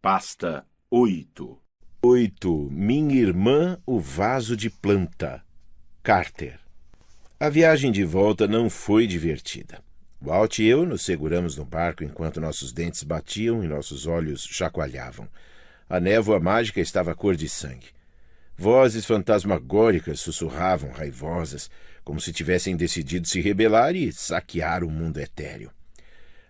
Pasta 8. 8. Minha irmã, o vaso de planta. Carter. A viagem de volta não foi divertida. Walt e eu nos seguramos no barco enquanto nossos dentes batiam e nossos olhos chacoalhavam. A névoa mágica estava cor de sangue. Vozes fantasmagóricas sussurravam, raivosas, como se tivessem decidido se rebelar e saquear o mundo etéreo.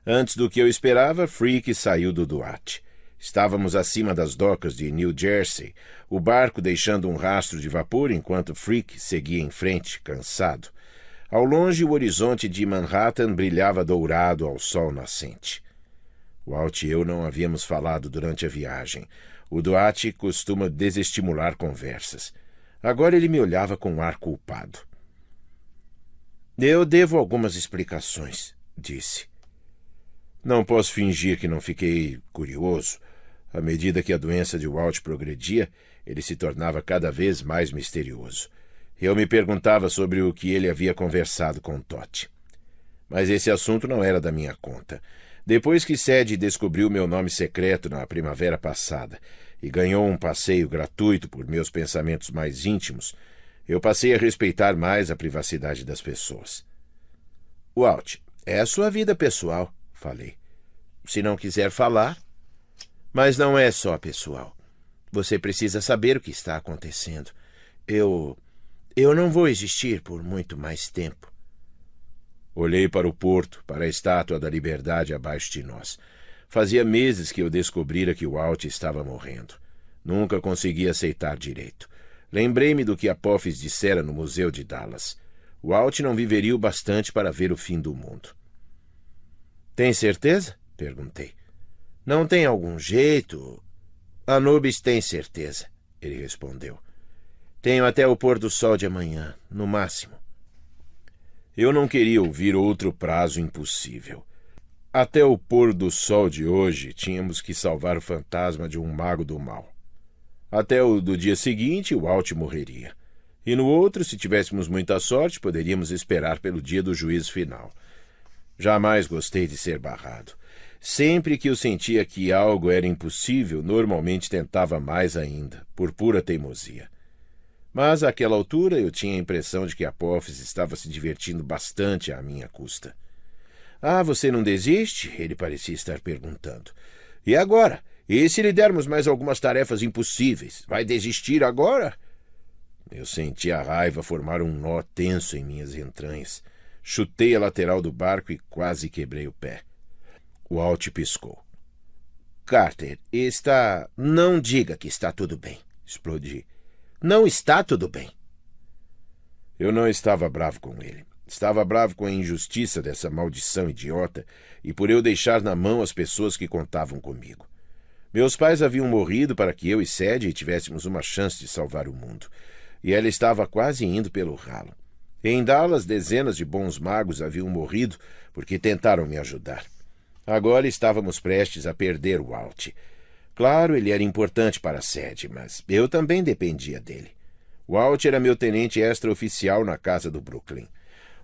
Antes do que eu esperava, Freak saiu do Duat. Estávamos acima das docas de New Jersey, o barco deixando um rastro de vapor enquanto Freak seguia em frente, cansado. Ao longe, o horizonte de Manhattan brilhava dourado ao sol nascente. Walt e eu não havíamos falado durante a viagem. O Duat costuma desestimular conversas. Agora ele me olhava com um ar culpado. Eu devo algumas explicações, disse. Não posso fingir que não fiquei curioso. À medida que a doença de Walt progredia, ele se tornava cada vez mais misterioso. Eu me perguntava sobre o que ele havia conversado com Todd. Mas esse assunto não era da minha conta. Depois que Sadie descobriu meu nome secreto na primavera passada e ganhou um passeio gratuito por meus pensamentos mais íntimos, eu passei a respeitar mais a privacidade das pessoas. Walt, é a sua vida pessoal, falei. Se não quiser falar... Mas não é só pessoal. Você precisa saber o que está acontecendo. Eu não vou existir por muito mais tempo. Olhei para o porto, para a estátua da liberdade abaixo de nós. Fazia meses que eu descobrira que o Walt estava morrendo. Nunca consegui aceitar direito. Lembrei-me do que Apophis dissera no Museu de Dallas. O Walt não viveria o bastante para ver o fim do mundo. Tem certeza? Perguntei. Não tem algum jeito? Anubis tem certeza, ele respondeu. Tenho até o pôr do sol de amanhã, no máximo. Eu não queria ouvir outro prazo impossível. Até o pôr do sol de hoje, tínhamos que salvar o fantasma de um mago do mal. Até o do dia seguinte, o Walt morreria. E no outro, se tivéssemos muita sorte, poderíamos esperar pelo dia do juízo final. Jamais gostei de ser barrado. Sempre que eu sentia que algo era impossível, normalmente tentava mais ainda, por pura teimosia. Mas, àquela altura, eu tinha a impressão de que Apophis estava se divertindo bastante à minha custa. Ah, você não desiste? Ele parecia estar perguntando. E agora? E se lhe dermos mais algumas tarefas impossíveis? Vai desistir agora? Eu senti a raiva formar um nó tenso em minhas entranhas. Chutei a lateral do barco e quase quebrei o pé. Walt piscou. Carter, Não diga que está tudo bem, explodi. Não está tudo bem. Eu não estava bravo com ele. Estava bravo com a injustiça dessa maldição idiota e por eu deixar na mão as pessoas que contavam comigo. Meus pais haviam morrido para que eu e Sadie tivéssemos uma chance de salvar o mundo. E ela estava quase indo pelo ralo. Em Dallas, dezenas de bons magos haviam morrido porque tentaram me ajudar. Agora estávamos prestes a perder o Walt. Claro, ele era importante para Sadie, mas eu também dependia dele. Walt era meu tenente extra-oficial na casa do Brooklyn.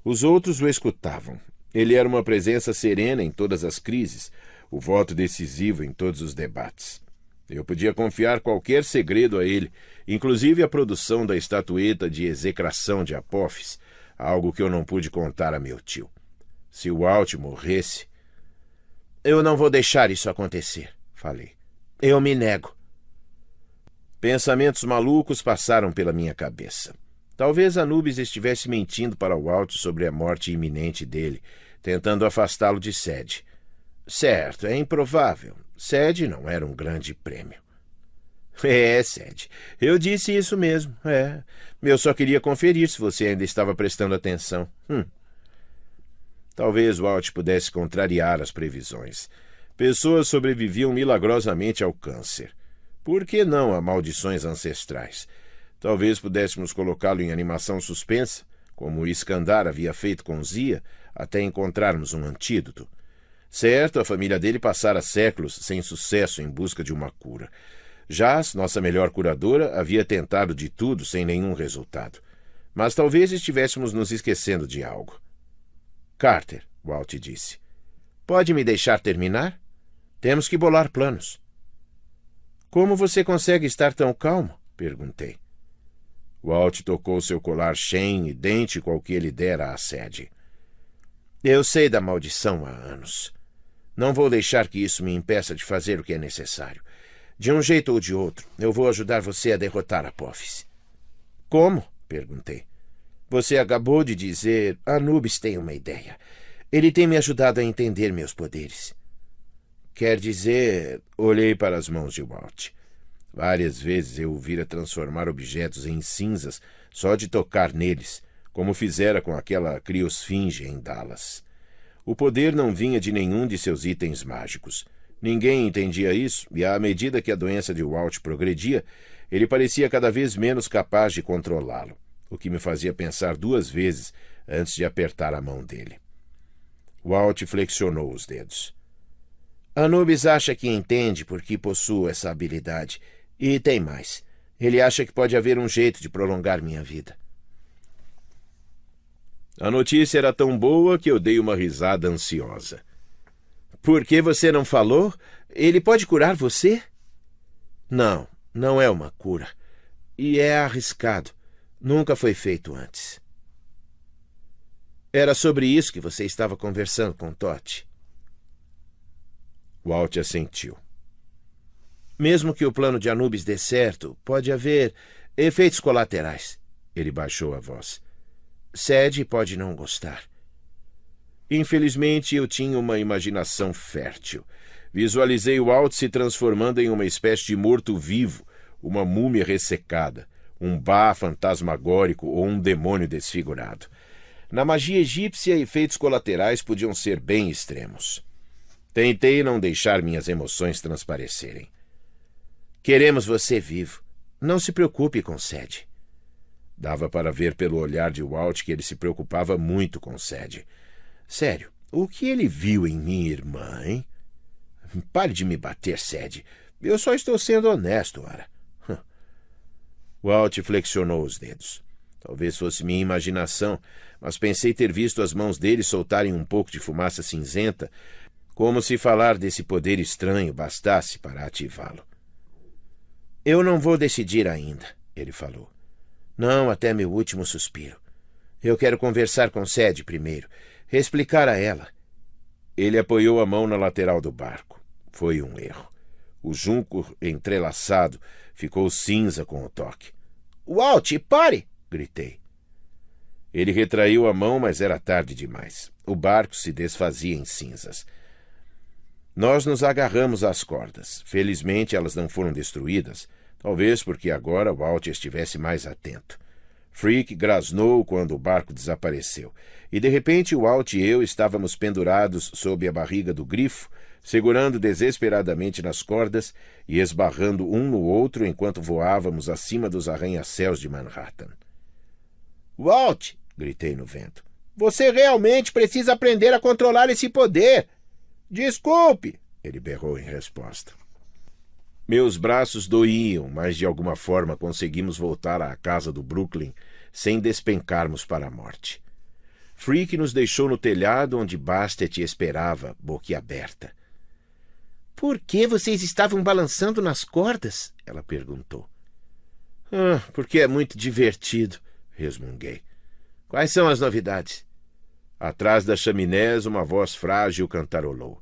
Os outros o escutavam. Ele era uma presença serena em todas as crises, o voto decisivo em todos os debates. Eu podia confiar qualquer segredo a ele, inclusive a produção da estatueta de execração de Apophis, algo que eu não pude contar a meu tio. Se o Walt morresse... Eu não vou deixar isso acontecer, falei. Eu me nego. Pensamentos malucos passaram pela minha cabeça. Talvez Anubis estivesse mentindo para Walt sobre a morte iminente dele, tentando afastá-lo de Sadie. Certo, é improvável. Sadie não era um grande prêmio. Sadie, eu disse isso mesmo. Eu só queria conferir se você ainda estava prestando atenção. Talvez Walt pudesse contrariar as previsões. Pessoas sobreviviam milagrosamente ao câncer. Por que não a maldições ancestrais? Talvez pudéssemos colocá-lo em animação suspensa, como Iskandar havia feito com Zia, até encontrarmos um antídoto. Certo, a família dele passara séculos sem sucesso em busca de uma cura. Jas, nossa melhor curadora, havia tentado de tudo sem nenhum resultado. Mas talvez estivéssemos nos esquecendo de algo. Carter, Walt disse. Pode me deixar terminar? Temos que bolar planos. Como você consegue estar tão calmo? Perguntei. Walt tocou seu colar Shen, idêntico ao que ele dera a Sadie. Eu sei da maldição há anos. Não vou deixar que isso me impeça de fazer o que é necessário. De um jeito ou de outro, eu vou ajudar você a derrotar Apophis. Como? Perguntei. Você acabou de dizer... Anubis tem uma ideia. Ele tem me ajudado a entender meus poderes. Quer dizer... Olhei para as mãos de Walt. Várias vezes eu o vira transformar objetos em cinzas só de tocar neles, como fizera com aquela criosfinge em Dallas. O poder não vinha de nenhum de seus itens mágicos. Ninguém entendia isso, e à medida que a doença de Walt progredia, ele parecia cada vez menos capaz de controlá-lo, o que me fazia pensar 2 vezes antes de apertar a mão dele. Walt flexionou os dedos. Anubis acha que entende por que possuo essa habilidade. E tem mais. Ele acha que pode haver um jeito de prolongar minha vida. A notícia era tão boa que eu dei uma risada ansiosa. Por que você não falou? Ele pode curar você? Não, não é uma cura. E é arriscado. Nunca foi feito antes. Era sobre isso que você estava conversando com Totti? Walt assentiu. Mesmo que o plano de Anubis dê certo, pode haver efeitos colaterais. Ele baixou a voz. Sadie pode não gostar. Infelizmente, eu tinha uma imaginação fértil. Visualizei Walt se transformando em uma espécie de morto-vivo, uma múmia ressecada, um Ba fantasmagórico ou um demônio desfigurado. Na magia egípcia, efeitos colaterais podiam ser bem extremos. Tentei não deixar minhas emoções transparecerem. Queremos você vivo. Não se preocupe com Sadie. Dava para ver pelo olhar de Walt que ele se preocupava muito com Sadie. Sério, o que ele viu em minha irmã, hein? Pare de me bater, Sadie. Eu só estou sendo honesto, ora. Walt flexionou os dedos. Talvez fosse minha imaginação, mas pensei ter visto as mãos dele soltarem um pouco de fumaça cinzenta, como se falar desse poder estranho bastasse para ativá-lo. Eu não vou decidir ainda, ele falou. Não até meu último suspiro. Eu quero conversar com Sadie primeiro, explicar a ela. Ele apoiou a mão na lateral do barco. Foi um erro. O junco entrelaçado ficou cinza com o toque. Walt, pare! Gritei. Ele retraiu a mão, mas era tarde demais. O barco se desfazia em cinzas. Nós nos agarramos às cordas. Felizmente elas não foram destruídas, talvez porque agora Walt estivesse mais atento. Freak grasnou quando o barco desapareceu, e de repente Walt e eu estávamos pendurados sob a barriga do grifo, segurando desesperadamente nas cordas e esbarrando um no outro enquanto voávamos acima dos arranha-céus de Manhattan. Walt! Gritei no vento. Você realmente precisa aprender a controlar esse poder! Desculpe! Ele berrou em resposta. Meus braços doíam, mas de alguma forma conseguimos voltar à casa do Brooklyn sem despencarmos para a morte. Freak nos deixou no telhado onde Bastet esperava, boquiaberta. Por que vocês estavam balançando nas cordas? Ela perguntou. Porque é muito divertido, resmunguei. Quais são as novidades? Atrás das chaminés, uma voz frágil cantarolou.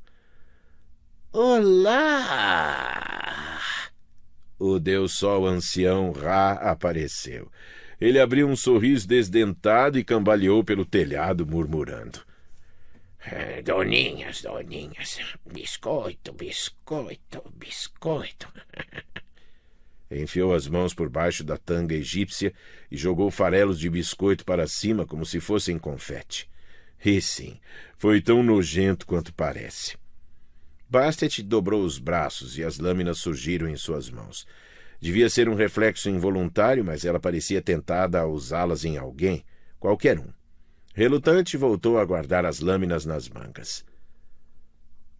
Olá! O Deus Sol ancião Ra apareceu. Ele abriu um sorriso desdentado e cambaleou pelo telhado, murmurando. Doninhas, biscoito, biscoito, biscoito. Enfiou as mãos por baixo da tanga egípcia e jogou farelos de biscoito para cima como se fossem confete. E sim, foi tão nojento quanto parece. Bastet dobrou os braços e as lâminas surgiram em suas mãos. Devia ser um reflexo involuntário, mas ela parecia tentada a usá-las em alguém, qualquer um. Relutante, voltou a guardar as lâminas nas mangas.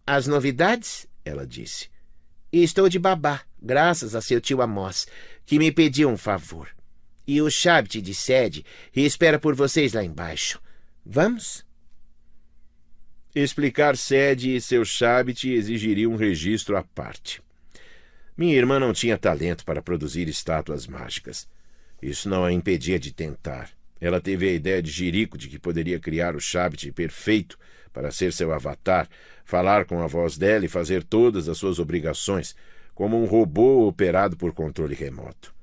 As novidades? Ela disse. Estou de babá, graças a seu tio Amós, que me pediu um favor. E o Shabbat de Sadie espera por vocês lá embaixo. Vamos? Explicar Sadie e seu Shabbat exigiria um registro à parte. Minha irmã não tinha talento para produzir estátuas mágicas. Isso não a impedia de tentar. Ela teve a ideia de jirico de que poderia criar o Shabbat perfeito para ser seu avatar, falar com a voz dela e fazer todas as suas obrigações, como um robô operado por controle remoto.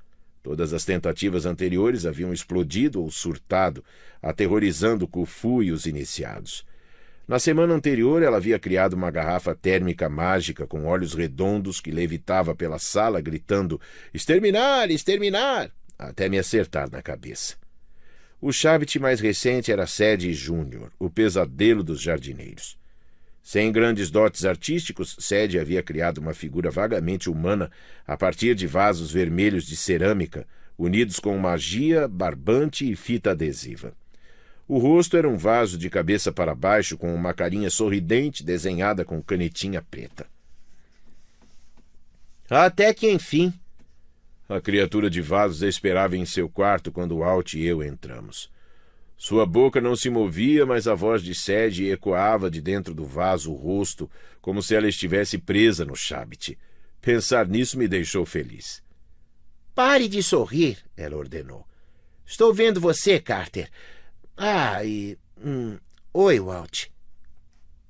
Todas as tentativas anteriores haviam explodido ou surtado, aterrorizando Khufu e os iniciados. Na semana anterior, ela havia criado uma garrafa térmica mágica com olhos redondos que levitava pela sala, gritando "Exterminar! Exterminar!", até me acertar na cabeça. O Shabbat mais recente era Sadie Júnior, o pesadelo dos jardineiros. Sem grandes dotes artísticos, Sadie havia criado uma figura vagamente humana a partir de vasos vermelhos de cerâmica, unidos com magia, barbante e fita adesiva. O rosto era um vaso de cabeça para baixo com uma carinha sorridente desenhada com canetinha preta. Até que, enfim, a criatura de vasos esperava em seu quarto quando Walt e eu entramos. Sua boca não se movia, mas a voz de Sadie ecoava de dentro do vaso o rosto, como se ela estivesse presa no Shabbat. Pensar nisso me deixou feliz. "Pare de sorrir", ela ordenou. "Estou vendo você, Carter. Oi, Walt."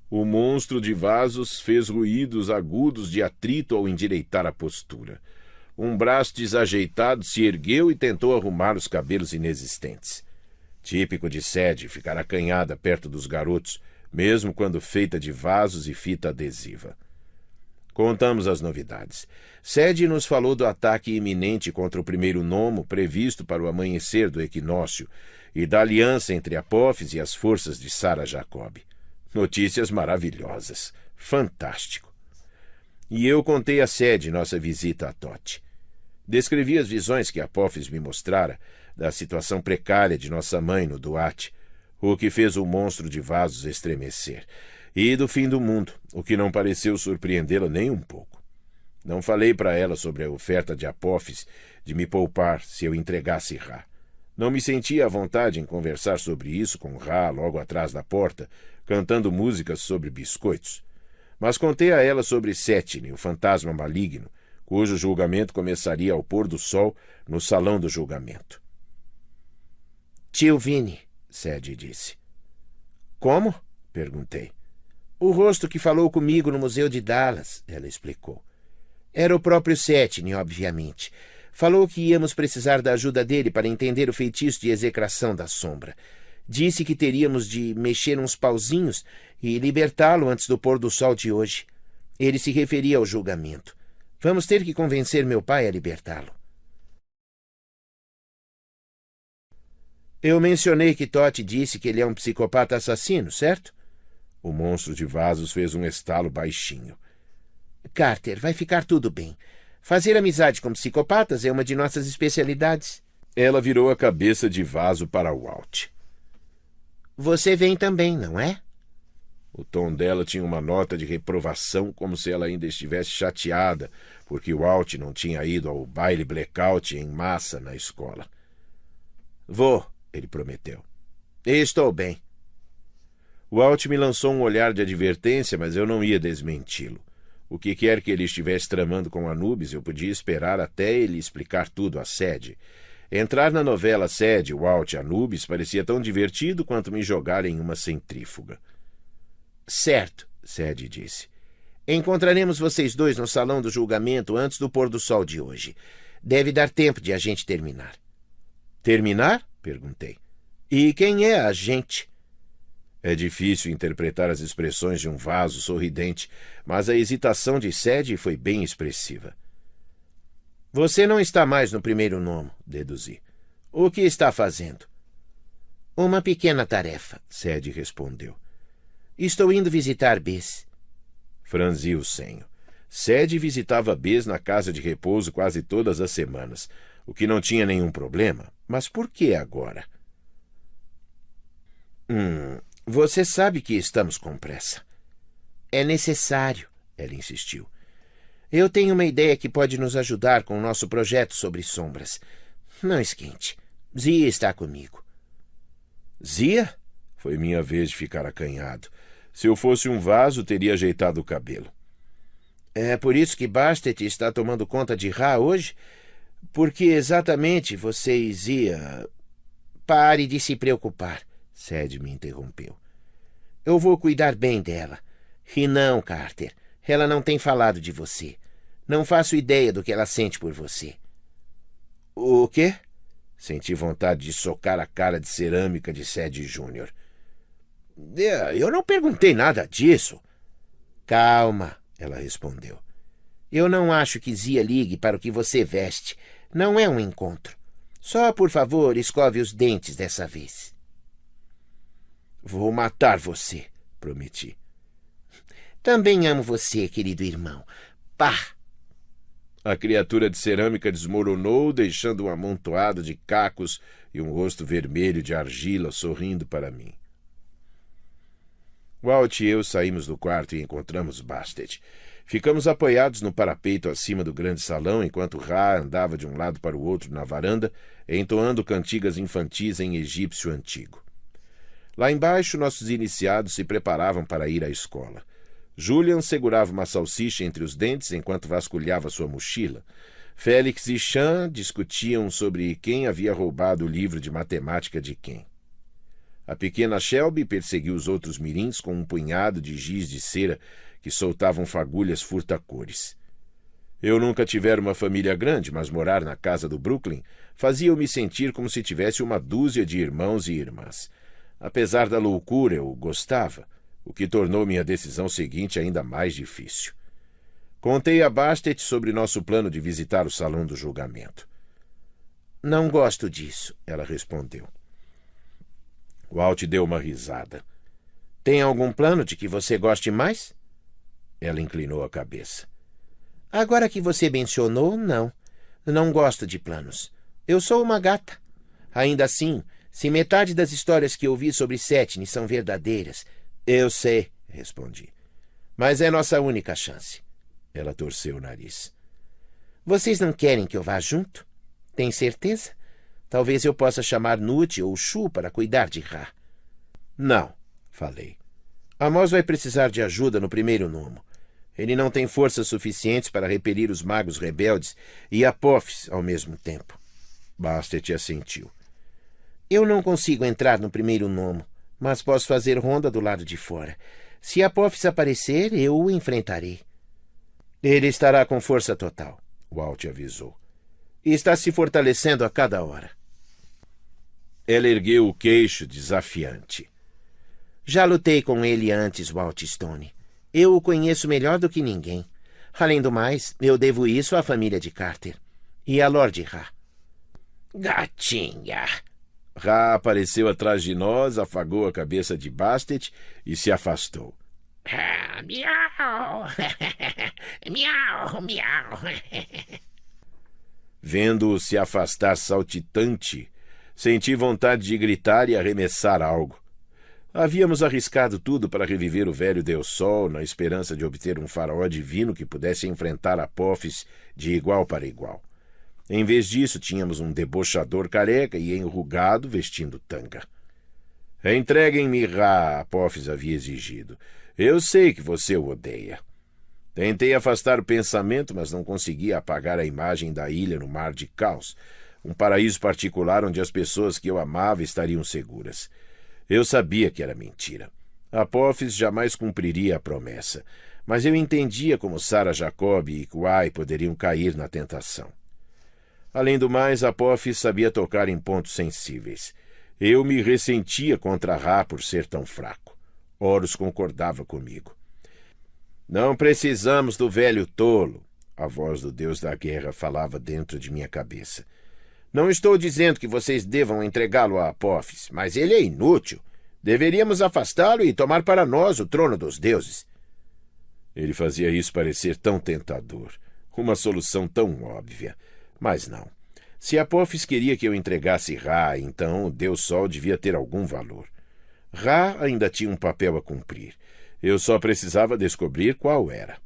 O monstro de vasos fez ruídos agudos de atrito ao endireitar a postura. Um braço desajeitado se ergueu e tentou arrumar os cabelos inexistentes. Típico de Sadie ficar acanhada perto dos garotos, mesmo quando feita de vasos e fita adesiva. Contamos as novidades. Sadie nos falou do ataque iminente contra o primeiro gnomo previsto para o amanhecer do equinócio e da aliança entre Apophis e as forças de Sarah Jacob. Notícias maravilhosas. Fantástico. E eu contei a Sadie nossa visita a Tote. Descrevi as visões que Apophis me mostrara da situação precária de nossa mãe no Duat, o que fez o monstro de vasos estremecer, e do fim do mundo, o que não pareceu surpreendê-la nem um pouco. Não falei para ela sobre a oferta de Apophis de me poupar se eu entregasse Ra. Não me sentia à vontade em conversar sobre isso com Ra logo atrás da porta, cantando músicas sobre biscoitos. Mas contei a ela sobre Setine, o fantasma maligno, cujo julgamento começaria ao pôr do sol no salão do julgamento. "Tio Vini", Sadie disse. "Como?" perguntei. "O rosto que falou comigo no Museu de Dallas", ela explicou. "Era o próprio Setine, obviamente. Falou que íamos precisar da ajuda dele para entender o feitiço de execração da sombra. Disse que teríamos de mexer uns pauzinhos e libertá-lo antes do pôr do sol de hoje. Ele se referia ao julgamento. Vamos ter que convencer meu pai a libertá-lo." "Eu mencionei que Tote disse que ele é um psicopata assassino, certo?" O monstro de vasos fez um estalo baixinho. "Carter, vai ficar tudo bem. Fazer amizade com psicopatas é uma de nossas especialidades." Ela virou a cabeça de vaso para Walt. "Você vem também, não é?" O tom dela tinha uma nota de reprovação, como se ela ainda estivesse chateada porque Walt não tinha ido ao baile blackout em massa na escola. "Vou", ele prometeu. "Estou bem." Walt me lançou um olhar de advertência, mas eu não ia desmenti-lo. O que quer que ele estivesse tramando com Anubis, eu podia esperar até ele explicar tudo a Sadie. Entrar na novela Sadie, Walt e Anubis parecia tão divertido quanto me jogar em uma centrífuga. "Certo", Sadie disse. "Encontraremos vocês dois no salão do julgamento antes do pôr do sol de hoje. Deve dar tempo de a gente terminar." "Terminar?" perguntei. "E quem é a gente?" É difícil interpretar as expressões de um vaso sorridente, mas a hesitação de Sadie foi bem expressiva. "Você não está mais no primeiro gnomo", deduzi. "O que está fazendo?" "Uma pequena tarefa", Sadie respondeu. "Estou indo visitar Bess." Franzi o senho. Sadie visitava Bess na casa de repouso quase todas as semanas, o que não tinha nenhum problema. Mas por que agora? Você sabe que estamos com pressa." "É necessário", ela insistiu. "Eu tenho uma ideia que pode nos ajudar com o nosso projeto sobre sombras. Não esquente. Zia está comigo." "Zia?" Foi minha vez de ficar acanhado. Se eu fosse um vaso, teria ajeitado o cabelo. É por isso que Bastet está tomando conta de Ra hoje? Porque exatamente vocês iam... Pare de se preocupar, Sed me interrompeu. Eu vou cuidar bem dela. E não, Carter, ela não tem falado de você. Não faço ideia do que ela sente por você. O quê? Senti vontade de socar a cara de cerâmica de Sed Júnior. Eu não perguntei nada disso. Calma, ela respondeu. Eu não acho que Zia ligue para o que você veste. Não é um encontro. Só, por favor, escove os dentes dessa vez. Vou matar você, prometi. Também amo você, querido irmão. Pá! A criatura de cerâmica desmoronou, deixando um amontoado de cacos e um rosto vermelho de argila sorrindo para mim. Walt e eu saímos do quarto e encontramos Bastet. Ficamos apoiados no parapeito acima do grande salão, enquanto Ra andava de um lado para o outro na varanda, entoando cantigas infantis em egípcio antigo. Lá embaixo, nossos iniciados se preparavam para ir à escola. Julian segurava uma salsicha entre os dentes enquanto vasculhava sua mochila. Félix e Chan discutiam sobre quem havia roubado o livro de matemática de quem. A pequena Shelby perseguiu os outros mirins com um punhado de giz de cera que soltavam fagulhas furtacores. Eu nunca tivera uma família grande, mas morar na casa do Brooklyn fazia-me me sentir como se tivesse uma dúzia de irmãos e irmãs. Apesar da loucura, eu gostava, o que tornou minha decisão seguinte ainda mais difícil. Contei a Bastet sobre nosso plano de visitar o salão do julgamento. Não gosto disso, ela respondeu. Walt deu uma risada. Tem algum plano de que você goste mais? Ela inclinou a cabeça. Agora que você mencionou, não. Não gosto de planos. Eu sou uma gata. Ainda assim, se metade das histórias que ouvi sobre Setne são verdadeiras... Eu sei, respondi. Mas é nossa única chance. Ela torceu o nariz. Vocês não querem que eu vá junto? Tem certeza? Talvez eu possa chamar Nut ou Shu para cuidar de Ra. Não, falei. Amos vai precisar de ajuda no primeiro nomo. Ele não tem forças suficientes para repelir os magos rebeldes e Apophis ao mesmo tempo. Bastet assentiu. Eu não consigo entrar no primeiro nomo, mas posso fazer ronda do lado de fora. Se Apophis aparecer, eu o enfrentarei. Ele estará com força total, Walt avisou. E está se fortalecendo a cada hora. Ela ergueu o queixo desafiante. Já lutei com ele antes, Walt Stone. Eu o conheço melhor do que ninguém. Além do mais, eu devo isso à família de Carter. E a Lord Ra. Gatinha! Ra apareceu atrás de nós, afagou a cabeça de Bastet e se afastou. Miau! Miau, miau! Vendo-o se afastar saltitante, senti vontade de gritar e arremessar algo. Havíamos arriscado tudo para reviver o velho Deus Sol, na esperança de obter um faraó divino que pudesse enfrentar Apophis de igual para igual. Em vez disso, tínhamos um debochador careca e enrugado vestindo tanga. Entreguem-me Ra, Apophis havia exigido. Eu sei que você o odeia. Tentei afastar o pensamento, mas não conseguia apagar a imagem da ilha no mar de caos, um paraíso particular onde as pessoas que eu amava estariam seguras. Eu sabia que era mentira. Apophis jamais cumpriria a promessa, mas eu entendia como Sarah Jacob e Kwai poderiam cair na tentação. Além do mais, Apophis sabia tocar em pontos sensíveis. Eu me ressentia contra Ra por ser tão fraco. Horus concordava comigo. Não precisamos do velho tolo, a voz do deus da guerra falava dentro de minha cabeça. Não estou dizendo que vocês devam entregá-lo a Apophis, mas ele é inútil. Deveríamos afastá-lo e tomar para nós o trono dos deuses. Ele fazia isso parecer tão tentador, uma solução tão óbvia. Mas não. Se Apophis queria que eu entregasse Ra, então o Deus Sol devia ter algum valor. Ra ainda tinha um papel a cumprir. Eu só precisava descobrir qual era.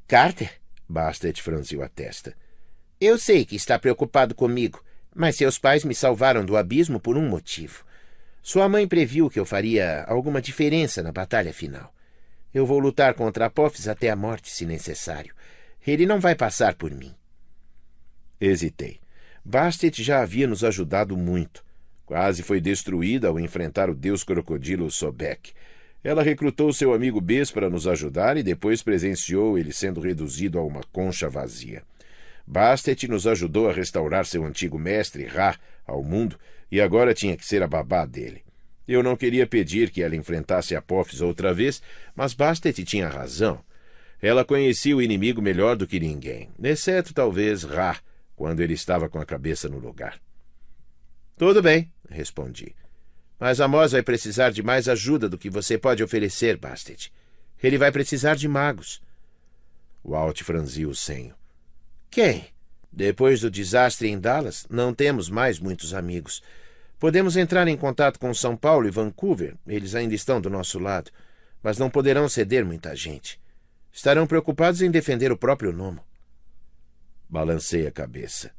Carter? Bastet franziu a testa. Eu sei que está preocupado comigo, mas seus pais me salvaram do abismo por um motivo. Sua mãe previu que eu faria alguma diferença na batalha final. Eu vou lutar contra Apophis até a morte, se necessário. Ele não vai passar por mim. Hesitei. Bastet já havia nos ajudado muito. Quase foi destruída ao enfrentar o deus crocodilo Sobek. Ela recrutou seu amigo Bes para nos ajudar e depois presenciou ele sendo reduzido a uma concha vazia. Bastet nos ajudou a restaurar seu antigo mestre, Ra, ao mundo, e agora tinha que ser a babá dele. Eu não queria pedir que ela enfrentasse Apophis outra vez, mas Bastet tinha razão. Ela conhecia o inimigo melhor do que ninguém, exceto talvez Ra, quando ele estava com a cabeça no lugar. Tudo bem, respondi. Mas Amos vai precisar de mais ajuda do que você pode oferecer, Bastet. Ele vai precisar de magos. Walt franziu o senho. Quem? Depois do desastre em Dallas, não temos mais muitos amigos. Podemos entrar em contato com São Paulo e Vancouver. Eles ainda estão do nosso lado, mas não poderão ceder muita gente. Estarão preocupados em defender o próprio nome. Balancei a cabeça.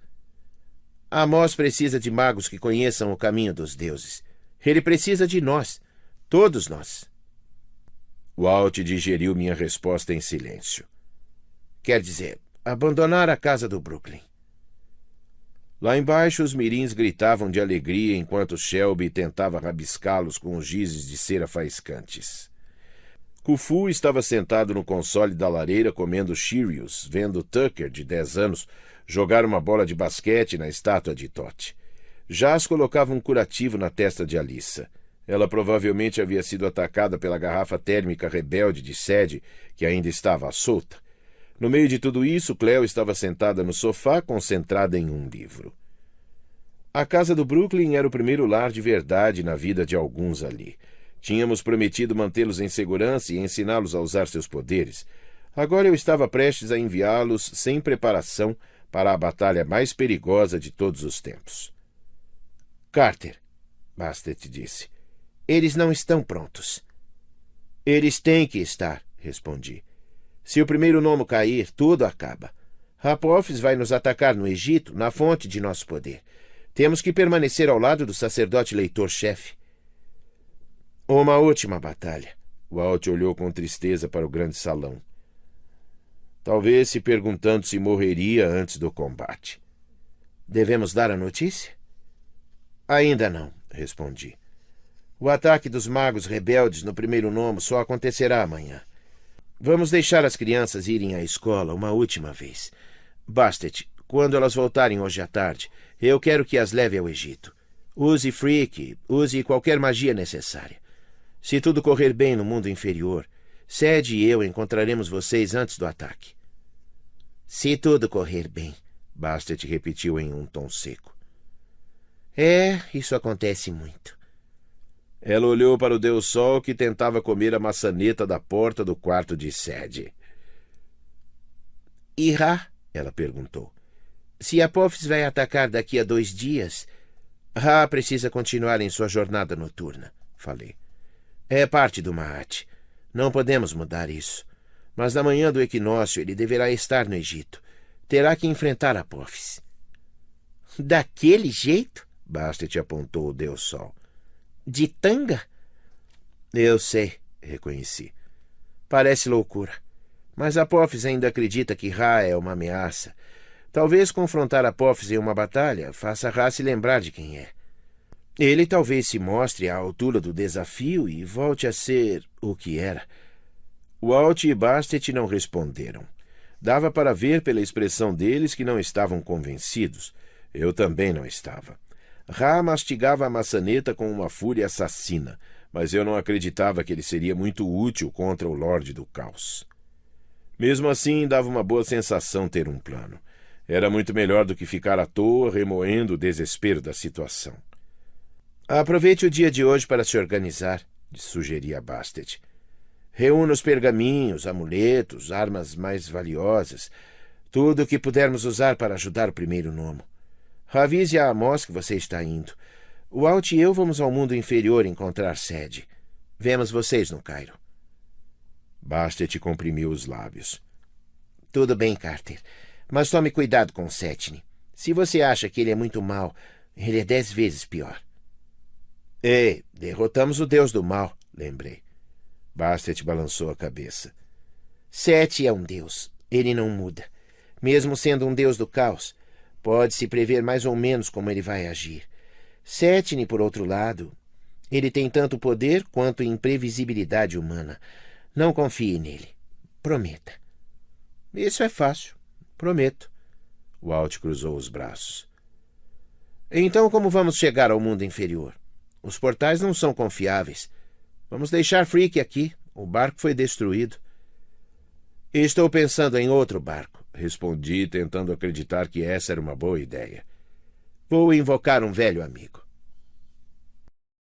Amos precisa de magos que conheçam o caminho dos deuses. Ele precisa de nós, todos nós. Walt digeriu minha resposta em silêncio. Quer dizer, abandonar a casa do Brooklyn. Lá embaixo, os mirins gritavam de alegria enquanto Shelby tentava rabiscá-los com os gizes de cera faiscantes. Khufu estava sentado no console da lareira comendo Cheerios, vendo Tucker, de 10 anos, jogar uma bola de basquete na estátua de Tote. Jas colocava um curativo na testa de Alyssa. Ela provavelmente havia sido atacada pela garrafa térmica rebelde de Sadie, que ainda estava solta. No meio de tudo isso, Cleo estava sentada no sofá, concentrada em um livro. A casa do Brooklyn era o primeiro lar de verdade na vida de alguns ali. Tínhamos prometido mantê-los em segurança e ensiná-los a usar seus poderes. Agora eu estava prestes a enviá-los sem preparação para a batalha mais perigosa de todos os tempos. Carter, Bastet disse, eles não estão prontos. Eles têm que estar, respondi. Se o primeiro gnomo cair, tudo acaba. Apophis vai nos atacar no Egito, na fonte de nosso poder. Temos que permanecer ao lado do sacerdote leitor-chefe. Uma última batalha. Walt olhou com tristeza para o grande salão. Talvez se perguntando se morreria antes do combate. Devemos dar a notícia? Ainda não, respondi. O ataque dos magos rebeldes no primeiro gnomo só acontecerá amanhã. Vamos deixar as crianças irem à escola uma última vez. Bastet, quando elas voltarem hoje à tarde, eu quero que as leve ao Egito. Use Freak, use qualquer magia necessária. Se tudo correr bem no mundo inferior, Sadie e eu encontraremos vocês antes do ataque. Se tudo correr bem, Bastet repetiu em um tom seco. Isso acontece muito. Ela olhou para o Deus Sol que tentava comer a maçaneta da porta do quarto de Sadie. E Ra? Ela perguntou. Se Apophis vai atacar daqui a 2 dias, Ra precisa continuar em sua jornada noturna, falei. É parte do Maat. Não podemos mudar isso. Mas na manhã do equinócio ele deverá estar no Egito. Terá que enfrentar Apophis. Daquele jeito? Bastet apontou o Deus Sol. De tanga? Eu sei, reconheci. Parece loucura. Mas Apophis ainda acredita que Ra é uma ameaça. Talvez confrontar Apophis em uma batalha faça Ra se lembrar de quem é. Ele talvez se mostre à altura do desafio e volte a ser o que era. Walt e Bastet não responderam. Dava para ver pela expressão deles que não estavam convencidos. Eu também não estava. Ra mastigava a maçaneta com uma fúria assassina, mas eu não acreditava que ele seria muito útil contra o Lorde do Caos. Mesmo assim, dava uma boa sensação ter um plano. Era muito melhor do que ficar à toa remoendo o desespero da situação. Aproveite o dia de hoje para se organizar, sugeria Bastet. Reúna os pergaminhos, amuletos, armas mais valiosas, tudo o que pudermos usar para ajudar o primeiro gnomo. Avise a Amos que você está indo. Walt e eu vamos ao mundo inferior encontrar Sadie. Vemos vocês no Cairo. Bastet comprimiu os lábios. Tudo bem, Carter. Mas tome cuidado com Setne. Se você acha que ele é muito mau, ele é 10 vezes pior. Ei, derrotamos o Deus do Mal, lembrei. Bastet balançou a cabeça. Sete é um deus. Ele não muda. Mesmo sendo um deus do caos, pode-se prever mais ou menos como ele vai agir. Setne, por outro lado, ele tem tanto poder quanto imprevisibilidade humana. Não confie nele. Prometa. Isso é fácil. Prometo. Walt cruzou os braços. Então como vamos chegar ao mundo inferior? Os portais não são confiáveis. Vamos deixar Freak aqui. O barco foi destruído. Estou pensando em outro barco, respondi, tentando acreditar que essa era uma boa ideia. Vou invocar um velho amigo.